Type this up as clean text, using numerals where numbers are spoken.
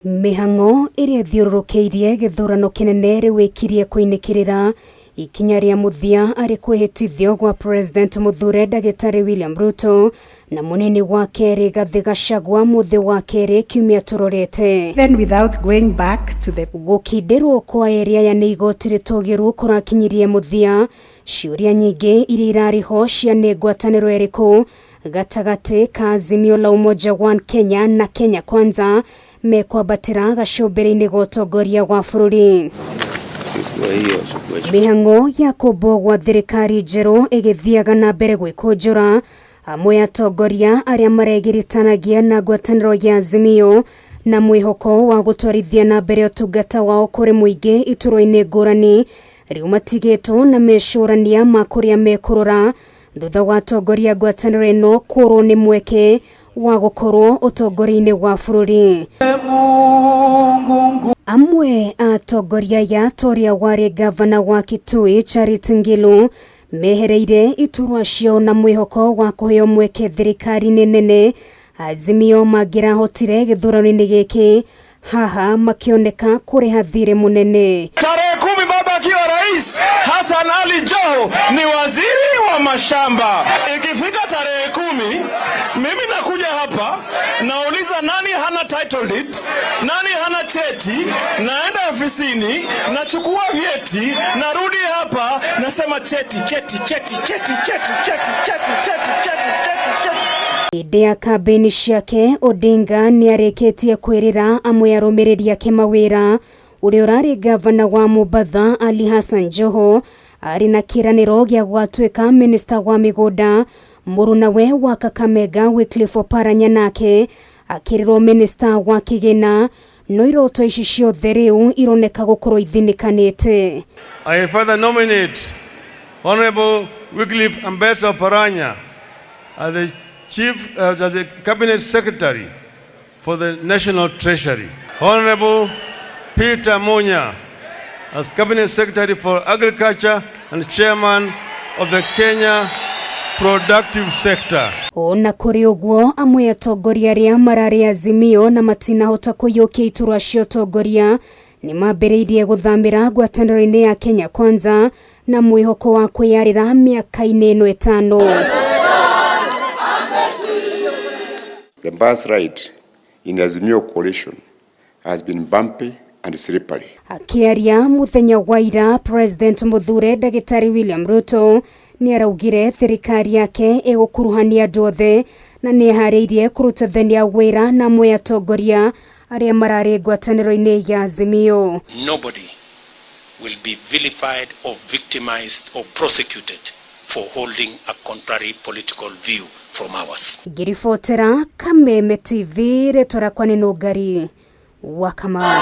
Mihango iria thiururukiirie githurano kinene riwikirie kuinikirira ikinya ria muthia ari kwihitithio gwa President muthure ndagitari William Ruto na munene wake Rigathi Gachagua muthi wake kiumia turorete. Then without going back to the Gukindirwo kwa area ya igoti ritogiru kurakinyirie muthia ciuria nyingi iria irariho cia ni ngwataniro eriku gatagati ka Azimio la Umoja One Kenya na Kenya Kwanza mekwambatira gacombere-ini ga utongoria wa bururi. Mihango ya kubogwa thirikari njeru igithiaga na mbere gwikunjura amwe atongoria aria maregiritanagia na ngwataniro ya Azimio na mwihoko wa gutwarithia na mbere utungata wao kuri muingi ituro-ini ngurani riu matigitwo na mecurania ma kuria mekurura thutha wa atongoria ngwataniro ino kurwo ni mweke wa gukorwo utongoria-ini wa bururi. Amwe atongoria ya toria wari gavana wa Kitui Charity Ngilu mehereire iturwa cio na mwihoko wa kuheo mweke thirikari nene Azimio magirahotire githurano-ini giki haha makioneka kuriha thire munene. Tarehe 10 baba akiwa rais, Hassan Ali Joho ni waziri wa mashamba. Ikifika tarehe 10 mimi nakuja hapa nauliza nani hana title deed, nani hana cheti, naenda ofisini nachukua vyeti, narudi hapa nasema cheti. Ide ya kampeni ciake Odinga ni areketie kwirira amwe arumiriri ake mawira uria urari gavana wa Mombasa Ali Hassan Joho ari na kiraniro gia gwatuika minister wa migunda murunawe wa Kameme Wycliffe Oparanya nake akirirwo minister wa kigina no iroto ici ciothe riu ironeka gukorwo ithinikanite. I further nominate Honorable Wycliffe Oparanya as the as the Cabinet Secretary for the National Treasury. Honorable Peter Munya as Cabinet Secretary for Agriculture and Chairman of the Kenya Productive Sector. Ona kuri uguo amwe atongoria aria marari Azimio na matinahota kuiyukia iturwa cio atongoria ni mambiriirie guthamira ngwataniro-ini ya Kenya Kwanza na mwihoko wa kwiyarira miaka-ini ino 5. The bus ride in Azimio coalition has been bumpy and slippery. Akiaria muthenya wa ira, President muthure ndagitari William Ruto ni araugire thirikari yake igukuruhania andu othe na ni hariirie kurutathania wira na mwe atongoria aria marari ngwataniro-ini ya Azimio. Nobody will be vilified or victimized or prosecuted for holding a contrary political view from ours. Girifotera Kameme TV retora kwa neno gari wa Kameme.